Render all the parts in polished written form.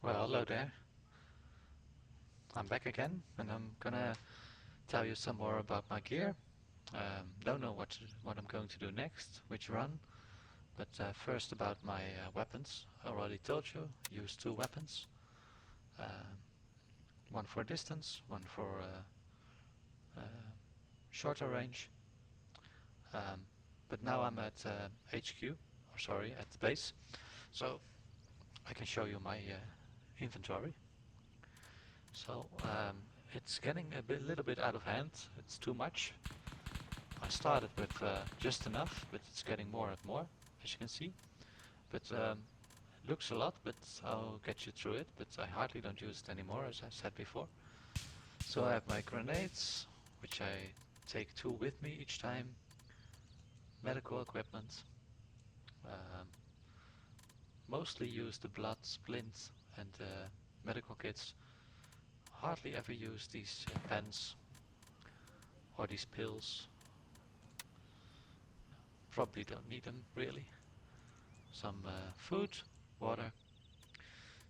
Well, hello there. I'm back again, and I'm gonna tell you some more about my gear. Don't know what I'm going to do next, which run, but first about my weapons. I already told you, use two weapons. Um, one for distance, one for shorter range. Um, but now I'm at HQ, or sorry, at base, so I can show you my inventory. So it's getting little bit out of hand. It's too much. I started with just enough, but it's getting more and more, as you can see. But it looks a lot, but I'll get you through it. But I hardly don't use it anymore, as I said before. So I have my grenades, which I take two with me each time. Medical equipment. Um, Mostly use the blood, splint, and medical kits. Hardly ever use these pens or these pills. Probably don't need them really. Some food, water.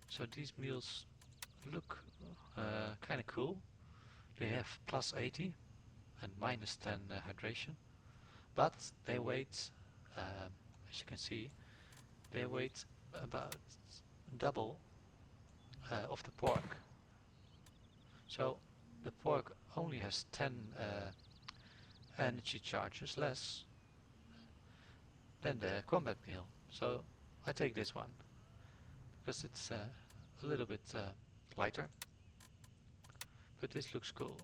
So these meals look kind of cool. They have plus 80 and minus 10 hydration, but they weight, as you can see, they weight about double of the pork. So the pork only has 10 energy charges less than the combat meal. So I take this one because it's a little bit lighter, but this looks cool.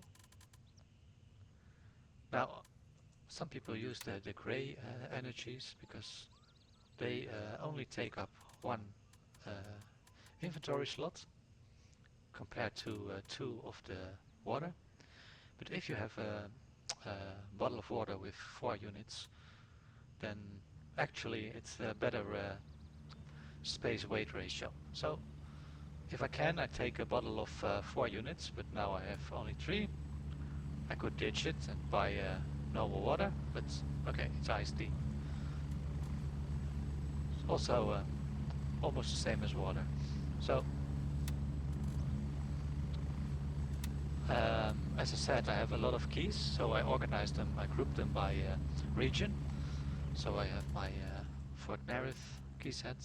Now some people use the gray energies because they only take up one uh, inventory slot compared to two of the water. But if you have a bottle of water with 4 units, then actually it's a better space weight ratio. So if I can, I take a bottle of 4 units, but now I have only 3. I could ditch it and buy normal water, but okay, it's iced tea. It's also almost the same as water. So as I said, I have a lot of keys, so I organized them, I grouped them by region. So I have my Fort Nerith key set.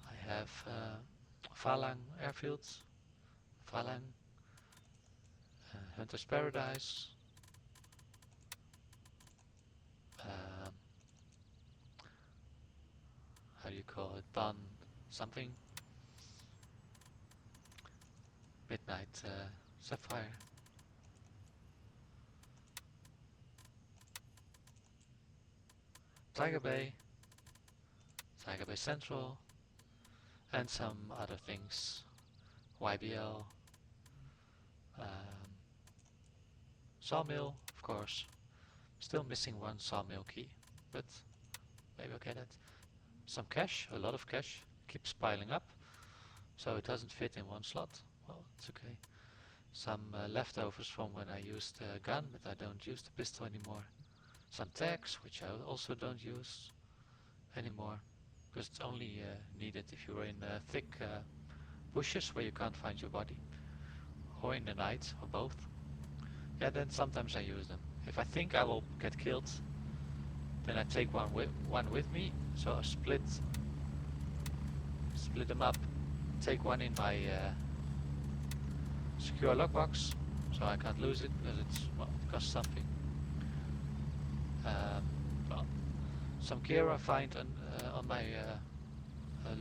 I have Falang airfields, Falang, Hunter's Paradise, um, how do you call it, Ban something, Midnight Sapphire, Tiger Bay, Tiger Bay Central, and some other things, YBL, Sawmill, of course. Still missing one sawmill key, but maybe I'll get it. Some cash, a lot of cash, keeps piling up, so it doesn't fit in one slot. Well, it's okay. Some leftovers from when I used a gun, but I don't use the pistol anymore. Some tags, which I also don't use anymore, because it's only needed if you're in thick bushes where you can't find your body, or in the night, or both. Yeah, then sometimes I use them. If I think I will get killed, then I take one with me, so I split them up, take one in my secure lockbox, so I can't lose it because it costs something. Well, some gear I find on my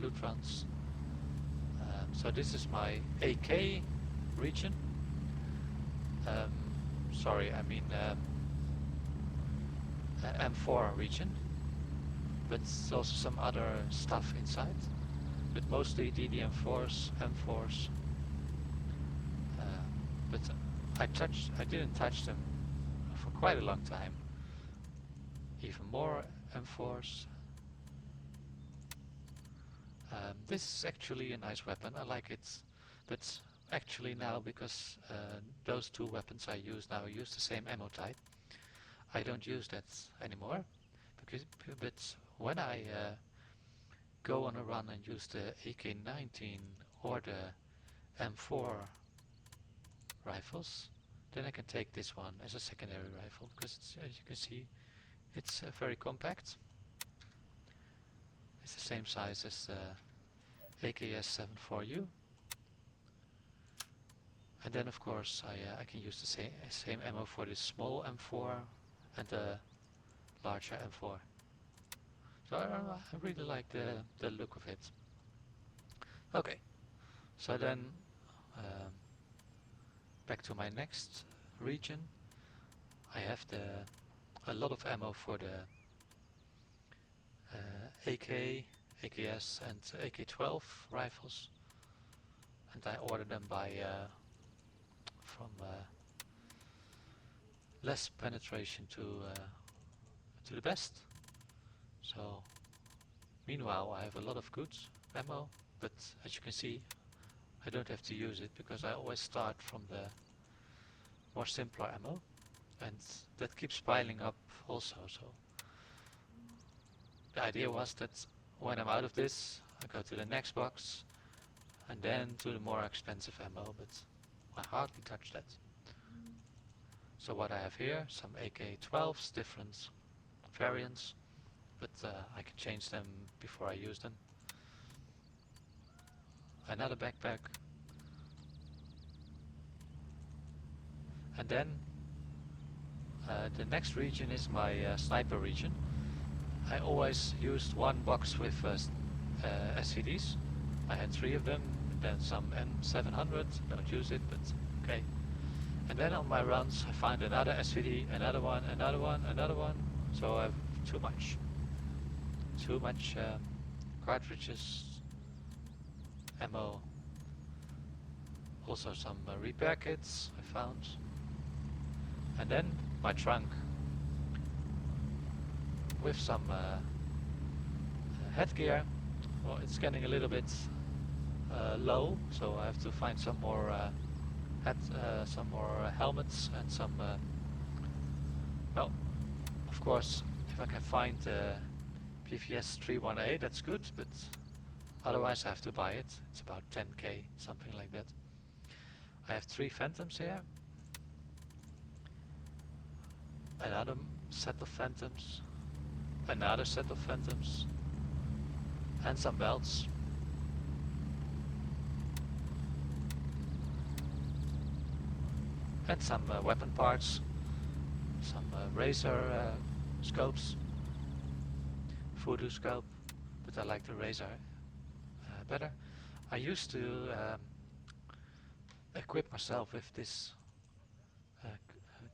loot runs. So this is my AK region. Sorry, I mean M4 region, but there's also some other stuff inside, but mostly DDM4s, M4s. But I didn't touch them for quite a long time. Even more M4s. This is actually a nice weapon, I like it, but actually now, because those two weapons I use now use the same ammo type, I don't use that anymore, but when I go on a run and use the AK-19 or the M4 rifles, then I can take this one as a secondary rifle, because it's, as you can see, it's very compact. It's the same size as the AKS-74U. And then of course I can use the same ammo for the small M4 and the larger M4. So I really like the look of it. Okay, so then back to my next region. I have a lot of ammo for the AK, AKS and AK-12 rifles, and I order them by from less penetration to the best. So meanwhile I have a lot of good ammo, but as you can see I don't have to use it because I always start from the more simpler ammo, and that keeps piling up also. So the idea was that when I'm out of this I go to the next box and then to the more expensive ammo, but I hardly touch that. So what I have here, some AK-12s, different variants, but I can change them before I use them. Another backpack, and then the next region is my sniper region. I always used one box with SVDs. I had 3 of them, and then some M700, don't use it, but okay. And then on my runs I find another SVD, another one, another one, another one, so I have too much cartridges, ammo, also some repair kits I found, and then my trunk with some headgear. Well, it's getting a little bit low, so I have to find some more helmets and some well, of course if I can find PVS 318, that's good, but otherwise I have to buy it. It's about 10k, something like that. I have 3 Phantoms here, another set of Phantoms, another set of Phantoms, and some belts. And some weapon parts, some razor scopes, voodoo scope, but I like the razor better. I used to equip myself with this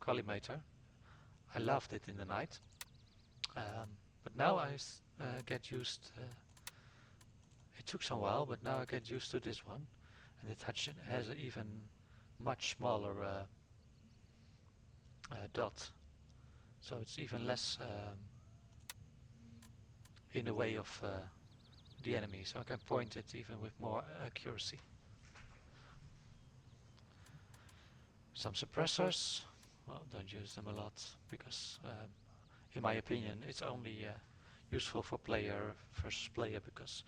collimator. I loved it in the night, but now I get used. It took some while, but now I get used to this one, and it has an even much smaller dot, so it's even less in the way of the enemy, so I can point it even with more accuracy. Some suppressors, well, don't use them a lot because in my opinion it's only useful for player versus player, because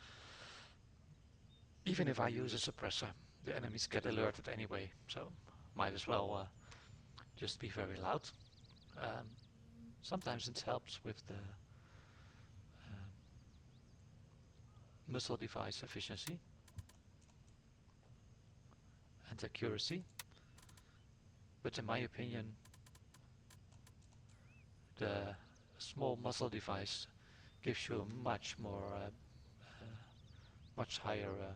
even if I use a suppressor the enemies get alerted anyway, so might as well just be very loud. Sometimes it helps with the muzzle device efficiency and accuracy, but in my opinion the small muzzle device gives you a much higher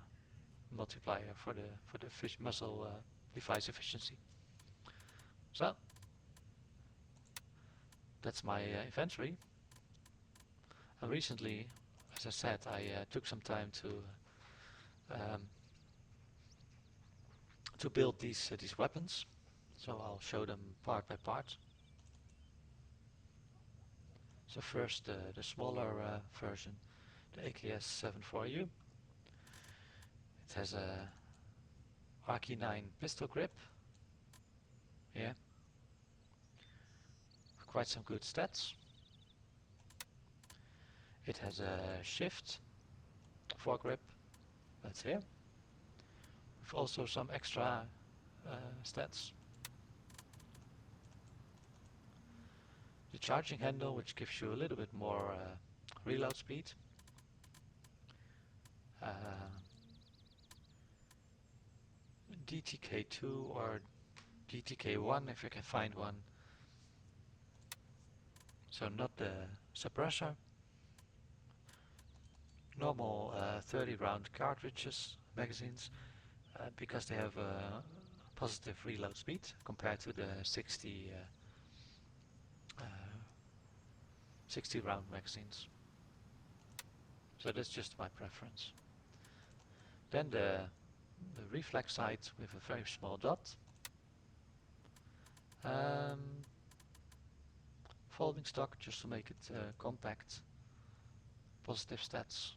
multiplier for the muzzle device efficiency. So that's my inventory. And recently, as I said, I took some time to build these weapons. So I'll show them part by part. So first the smaller version, the AKS-74U. It has a RK9 pistol grip here, quite some good stats. It has a shift foregrip, that's here. With also some extra stats. The charging handle, which gives you a little bit more reload speed. DTK2 or DTK1 if you can find one. So not the suppressor. Normal 30 round cartridges, magazines, because they have a positive reload speed compared to the 60 round magazines. So that's just my preference. Then the reflex sight with a very small dot. Folding stock just to make it compact. Positive stats.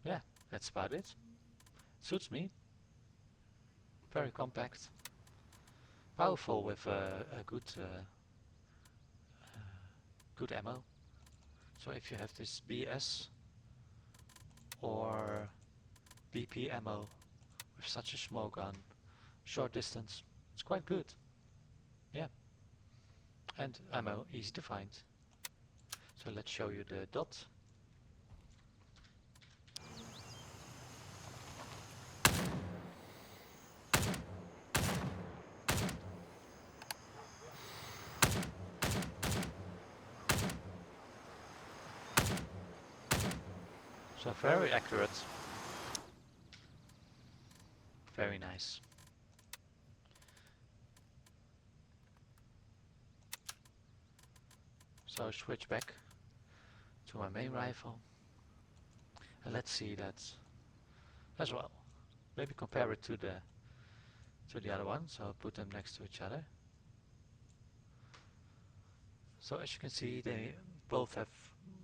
Yeah, that's about it. Suits me. Very compact. Powerful with a good ammo. So if you have this BS or BP ammo with such a small gun, short distance, it's quite good. Yeah. And ammo easy to find. So let's show you the dot. So very accurate. Very nice. So switch back to my main rifle. And let's see that as well. Maybe compare it to the other one. So I'll put them next to each other. So as you can see, they both have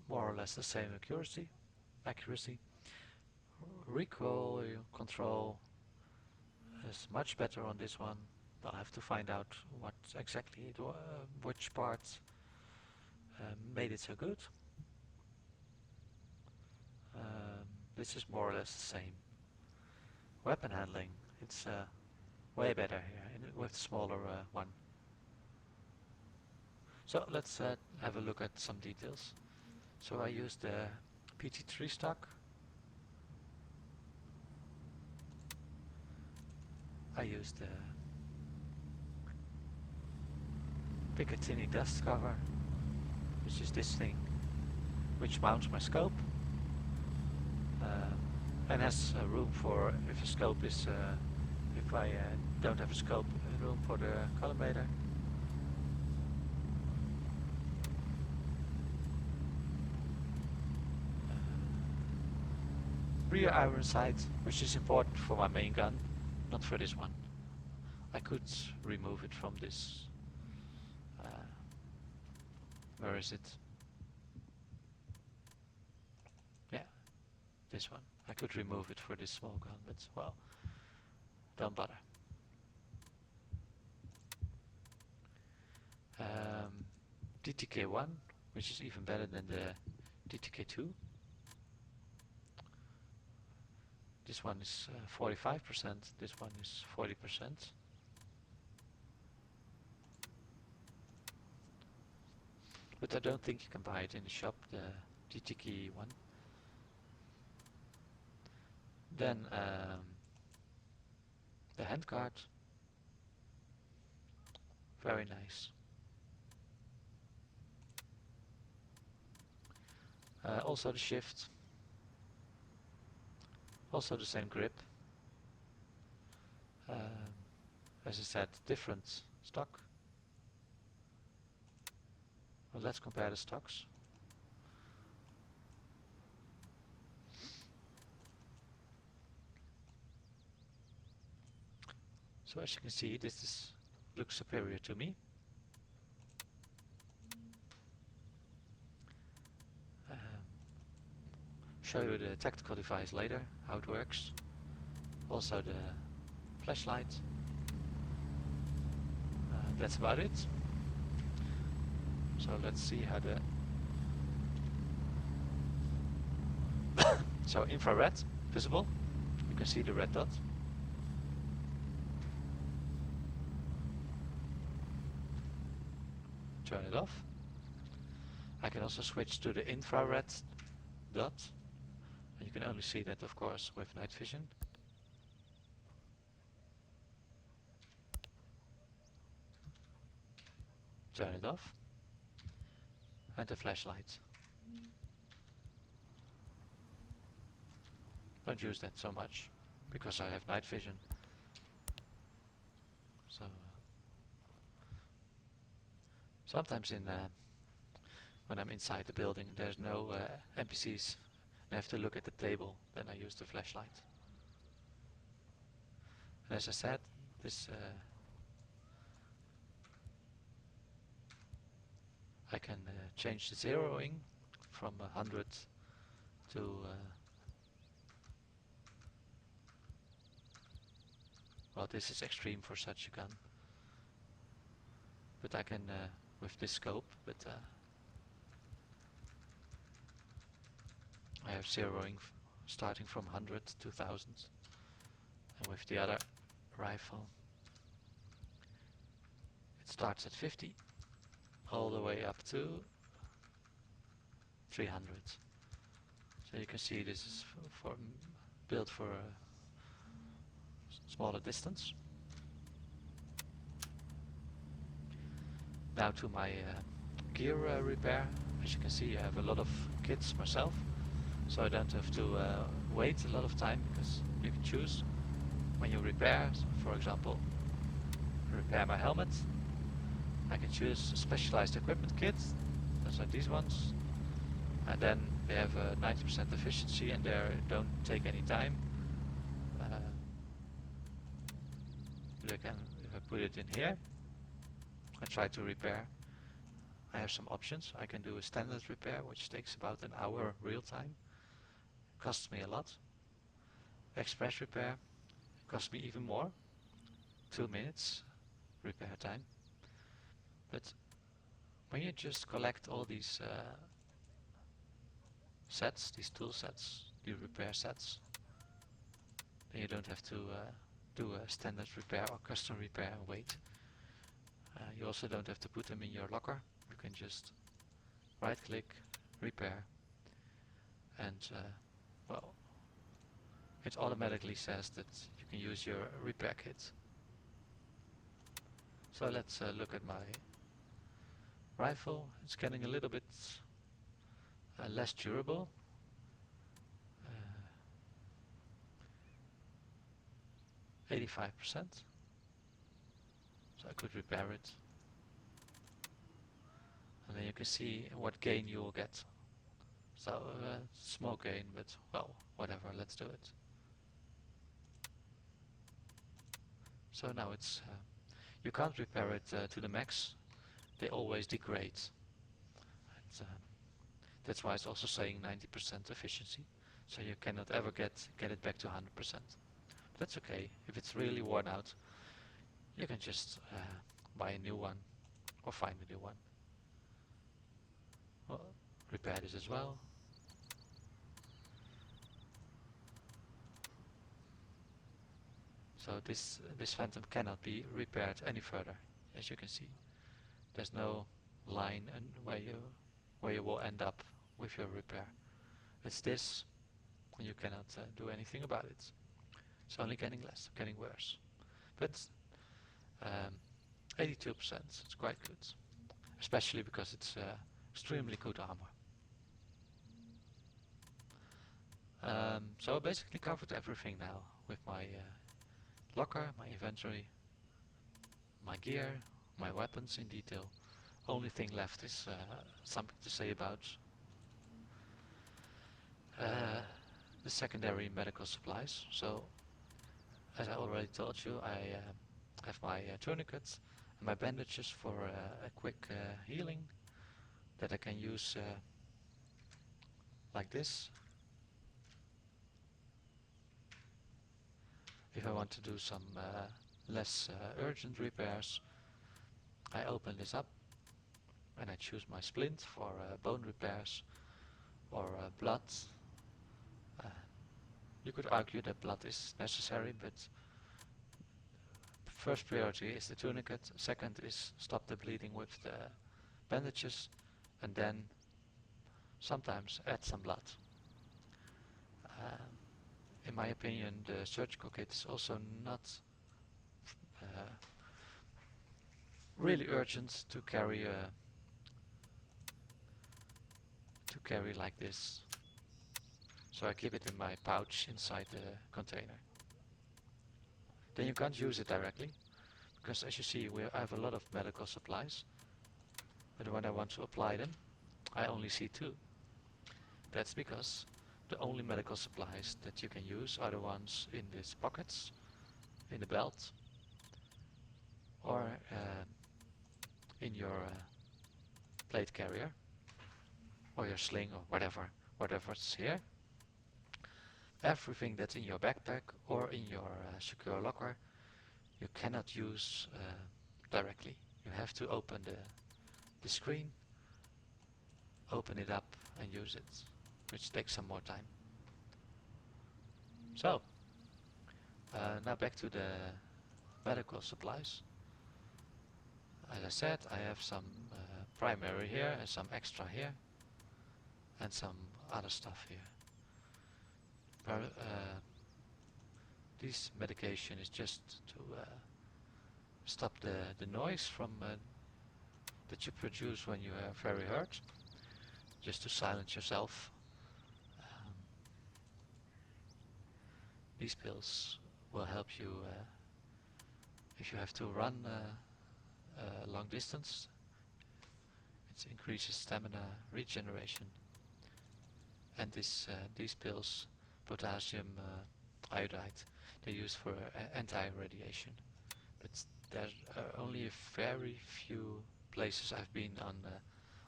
more or less the same accuracy. Recoil control is much better on this one. I'll have to find out what exactly which parts made it so good. This is more or less the same. Weapon handling, it's way better here with the smaller one. So let's have a look at some details. So I used the PT3 stock. I used the Picatinny dust cover, which is this thing, which mounts my scope and has room for, if the scope is, if I don't have a scope, room for the collimator. Rear iron sight, which is important for my main gun, not for this one. I could remove it from this. Where is it? Yeah, this one. I could remove it for this small gun, but well, don't bother. DTK1, which is even better than the DTK2. This one is 45%, this one is 40%. But I don't think you can buy it in the shop, the DTK one. Then the handguard, very nice. Also the shift, also the same grip. As I said, different stock. Well, let's compare the stocks. So as you can see, this looks superior to me. Show you the tactical device later, how it works. Also the flashlight. That's about it. So let's see how the so infrared visible. You can see the red dot. Turn it off. I can also switch to the infrared dot. And you can only see that, of course, with night vision. Turn it off. And the flashlight. Don't use that so much because I have night vision. So sometimes when I'm inside the building, there's no NPCs. I have to look at the table. Then I use the flashlight. And as I said, this I can change the zeroing from 100 to well, this is extreme for such a gun, but I can with this scope. But I have zeroing starting from 100 to 1000, and with the other rifle, it starts at 50, all the way up to 300. So you can see this is built for a smaller distance. Now to my gear repair. As you can see, I have a lot of kits myself, so I don't have to wait a lot of time because you can choose when you repair. So for example, repair my helmet. I can choose a specialized equipment kit. Those are these ones, and then they have a 90% efficiency and they don't take any time. If I put it in here and try to repair, I have some options. I can do a standard repair, which takes about an hour real time. Costs me a lot. Express repair costs me even more. 2 minutes repair time. But when you just collect all these sets, these tool sets, the repair sets, then you don't have to do a standard repair or custom repair and wait. You also don't have to put them in your locker. You can just right click, repair, and well, it automatically says that you can use your repair kit. So let's look at my rifle. It's getting a little bit less durable. 85%. So I could repair it. And then you can see what gain you will get. So small gain, but well, whatever, let's do it. So now it's, you can't repair it to the max. They always degrade. And, that's why it's also saying 90% efficiency. So you cannot ever get it back to 100%. That's okay. If it's really worn out, you can just buy a new one or find a new one. Well, repair this as well. So this Phantom cannot be repaired any further, as you can see. There's no line and where you will end up with your repair. It's this, and you cannot do anything about it. It's only getting less, getting worse. But 82%, it's quite good, especially because it's extremely good armor. So I basically covered everything now with my locker, my inventory, my gear, my weapons in detail. Only thing left is something to say about the secondary medical supplies. So as I already told you, I have my tourniquets and my bandages for a quick healing that I can use like this. If I want to do some less urgent repairs, I open this up and I choose my splint for bone repairs or blood. Uh, you could argue that blood is necessary, but first priority is the tourniquet, second is stop the bleeding with the bandages, and then sometimes add some blood. In my opinion, the surgical kit is also not uh, really urgent to carry like this. So I keep it in my pouch inside the container. Then you can't use it directly, because as you see I have a lot of medical supplies, but when I want to apply them I only see two. That's because the only medical supplies that you can use are the ones in these pockets, in the belt, or in your plate carrier, or your sling, or whatever's here. Everything that's in your backpack or in your secure locker you cannot use directly. You have to open the screen, open it up and use it, which takes some more time. So, now back to the medical supplies. As I said, I have some primary here and some extra here and some other stuff here. This medication is just to stop the noise from that you produce when you are very hurt, just to silence yourself. These pills will help you if you have to run long distance. It increases stamina regeneration. And these pills, potassium iodide, they're used for anti-radiation. But there's only a very few places I've been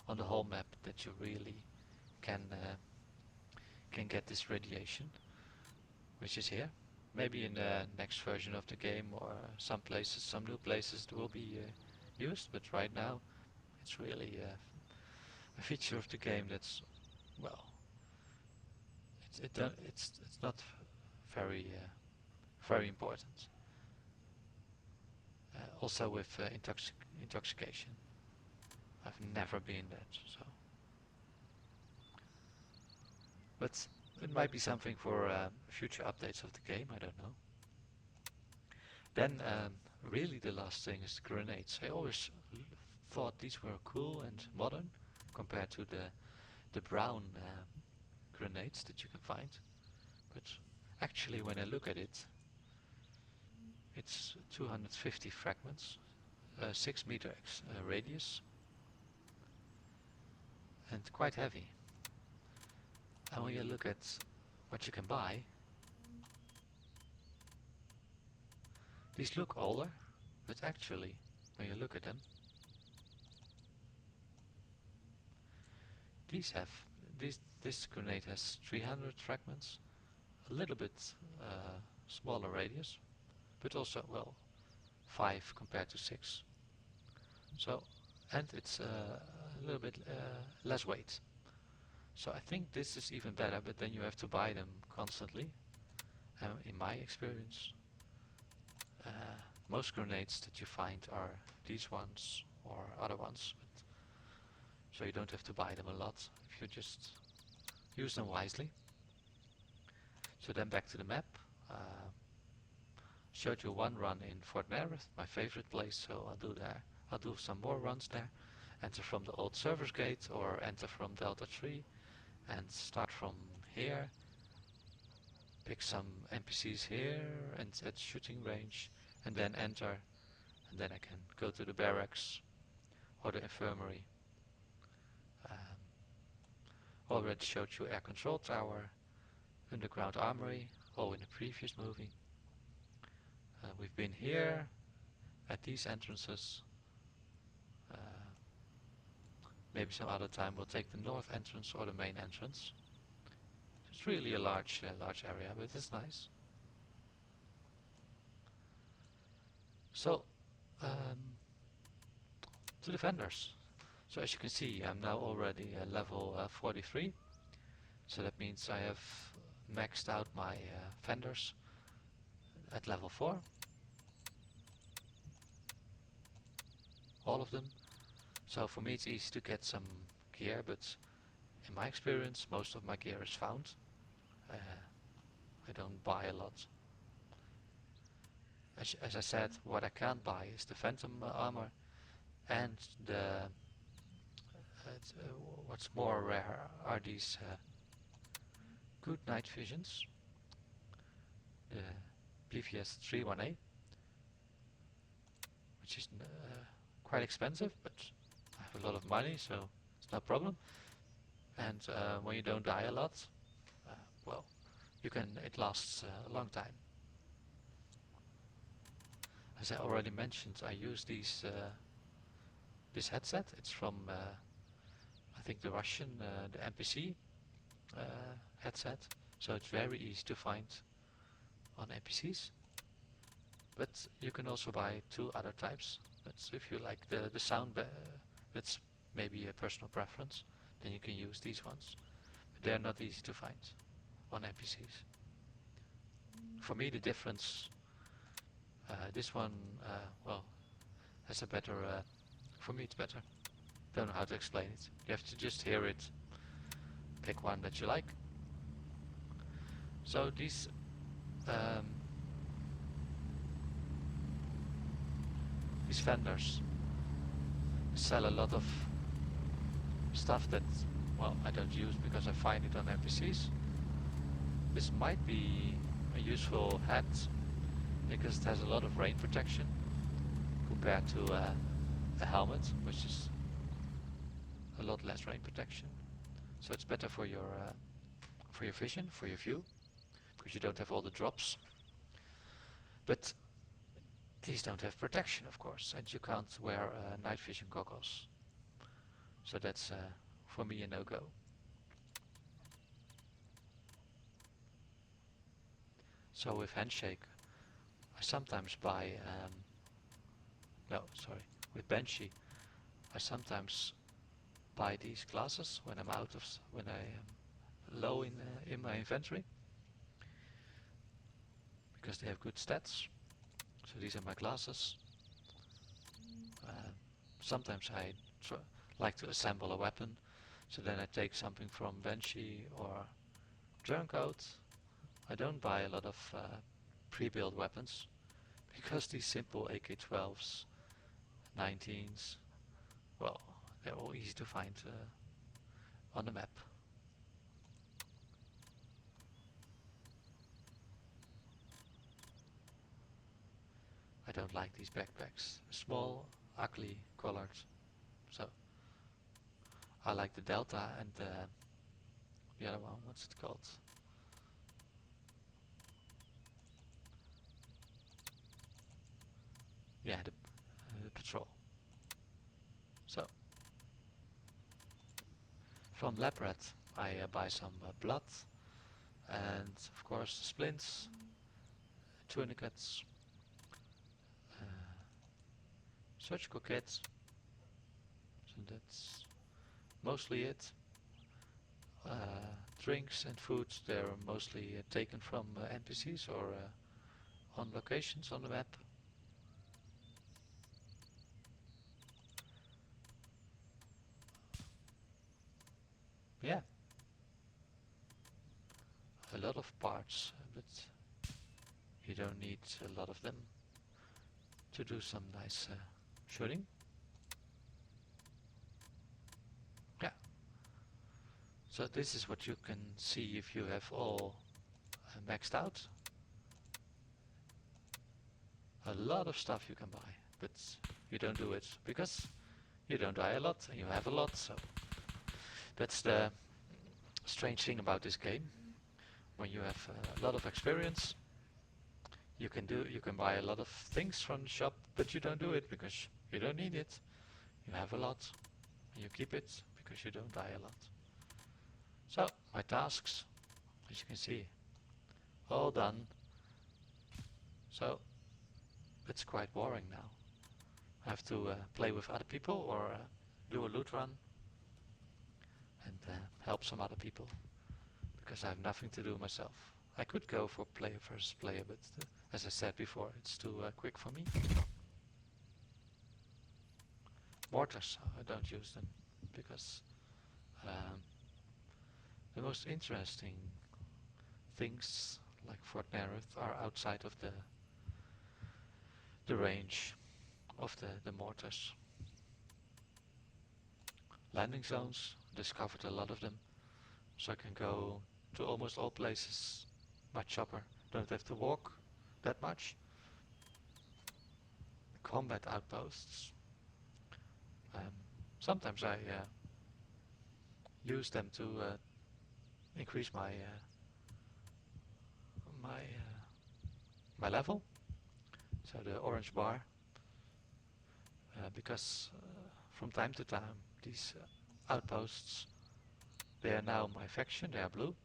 on the whole map that you really can get this radiation, which is here. Maybe in the next version of the game, or some new places it will be used, but right now it's really a feature of the game that's, well, it's not very very important. Also with intoxication, I've never been that, so. But it might be something for future updates of the game, I don't know. Then really the last thing is the grenades. I always thought these were cool and modern compared to the brown grenades that you can find. But actually when I look at it, it's 250 fragments, 6 meter radius, and quite heavy. And when you look at what you can buy, these look older, but actually when you look at them, this grenade has 300 fragments, a little bit smaller radius, but also, well, 5 compared to 6. So, and it's a little bit less weight. So I think this is even better, but then you have to buy them constantly. In my experience, most grenades that you find are these ones or other ones, so you don't have to buy them a lot if you just use them wisely. So then back to the map. Showed you one run in Fort Nerith, my favorite place, so I'll do some more runs there. Enter from the old servers gate or enter from Delta 3 and start from here. Pick some NPCs here and at shooting range, and then enter, and then I can go to the barracks or the infirmary. Already showed you air control tower, underground armory, all in the previous movie. We've been here at these entrances. Maybe some other time we'll take the north entrance or the main entrance. It's really a large area, but it's nice. So, to the vendors. So as you can see, I'm now already level 43. So that means I have maxed out my fenders at level 4. All of them. So for me it's easy to get some gear, but in my experience most of my gear is found. I don't buy a lot. As I said, what I can't buy is the phantom armor and the what's more rare are these good night visions, the PVS 31A, which is quite expensive, but I have a lot of money, so it's no problem. And when you don't die a lot, well, it lasts a long time. As I already mentioned, I use this headset. It's from I think the Russian, the NPC headset, so it's very easy to find on NPCs. But you can also buy two other types. But if you like the sound, that's maybe a personal preference, then you can use these ones. But they're not easy to find on NPCs. For me, the difference, this one, well, has a better, for me it's better. Don't know how to explain it. You have to just hear it, pick one that you like. So these vendors sell a lot of stuff that, well, I don't use because I find it on NPCs. This might be a useful hat because it has a lot of rain protection compared to a helmet, which is a lot less rain protection. So it's better for your vision, for your view, because you don't have all the drops. But these don't have protection, of course, and you can't wear night vision goggles. So that's for me a no-go. So with Handshake, I sometimes buy, with Banshee, I sometimes buy these glasses when I'm when I am low in my inventory, because they have good stats. So these are my glasses. Sometimes I like to assemble a weapon, so then I take something from Banshee or Turncoat. I don't buy a lot of pre-built weapons, because these simple AK-12s, 19s, well, they're all easy to find on the map. I don't like these backpacks. Small, ugly, colored. So I like the Delta and the other one, what's it called? Yeah, the Patrol. So from Labrat I buy some blood and of course the splints, tourniquets, surgical kits. So that's mostly it. Drinks and foods, they're mostly taken from NPCs or on locations on the map. Yeah, a lot of parts, but you don't need a lot of them to do some nice shooting. Yeah, so this is what you can see if you have all maxed out. A lot of stuff you can buy, but you don't do it because you don't die a lot and you have a lot. So that's the strange thing about this game. When you have a lot of experience, you can buy a lot of things from the shop, but you don't do it because you don't need it. You have a lot and you keep it because you don't die a lot. So my tasks, as you can see, all done. So it's quite boring now. I have to play with other people or do a loot run and help some other people, because I have nothing to do myself. I could go for player versus player, but as I said before, it's too quick for me. Mortars, I don't use them, because the most interesting things like Fort Nerith are outside of the range of the mortars. Landing zones, discovered a lot of them, so I can go to almost all places by chopper. Don't have to walk that much. Combat outposts. Sometimes I use them to increase my level. So the orange bar, because from time to time these outposts, they are now my faction. They are blue,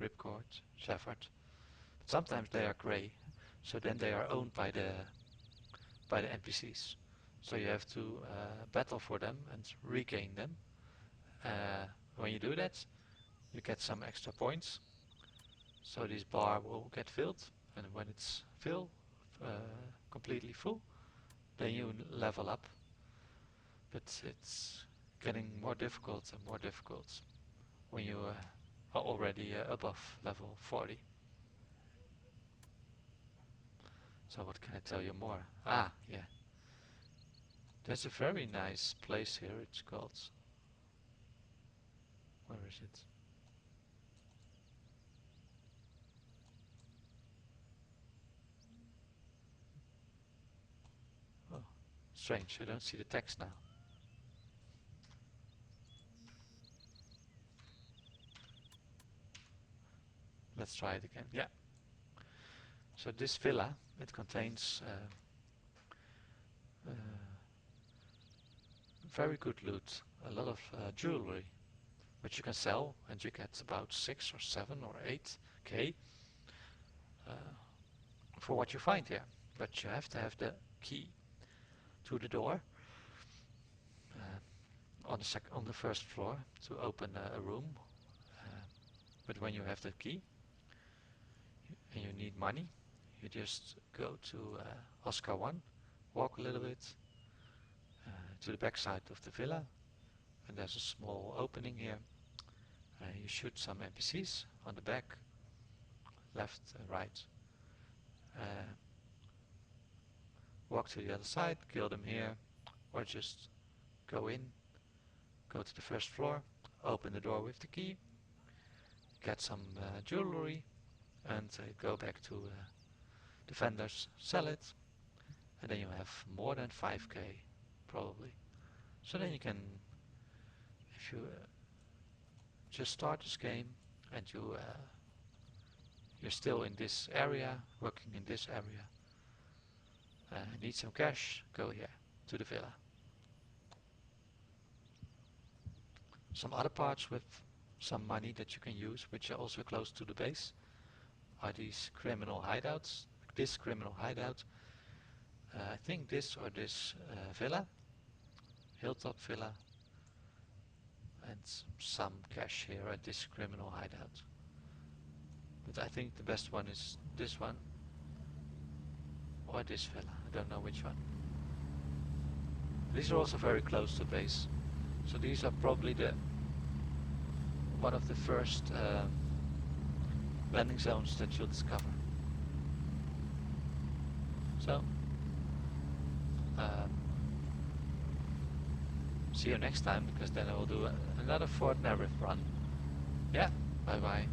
Ripcord, Shepherd. Sometimes they are grey, so then they are owned by the NPCs. So you have to battle for them and regain them. When you do that, you get some extra points. So this bar will get filled, and when it's filled, completely full, then you level up. But it's getting more difficult and more difficult when you are already above level 40. So what can I tell you more? Ah, yeah. There's a very nice place here. It's called... Where is it? Oh, strange. I don't see the text now. Let's try it again. Yeah. So this villa, it contains very good loot, a lot of jewelry, which you can sell, and you get about 6 or 7 or 8k for what you find here. But you have to have the key to the door on the first floor to open a room. But when you have the key and you need money, you just go to Oscar 1, walk a little bit to the back side of the villa, and there's a small opening here. You shoot some NPCs on the back, left and right. Walk to the other side, kill them here, or just go in, go to the first floor, open the door with the key, get some jewelry, and go back to the vendors, sell it, and then you have more than 5k probably. So then you can, if you just start this game and you're still in this area, working in this area, need some cash, go here to the villa. Some other parts with some money that you can use, which are also close to the base, are these criminal hideouts. This criminal hideout, I think this or this villa, hilltop villa, and some cash here at this criminal hideout. But I think the best one is this one or this villa. I don't know which one. These are also very close to base, so these are probably one of the first landing zones that you'll discover. So see you next time, because then I will do another Fort Nerith run. Yeah, bye bye.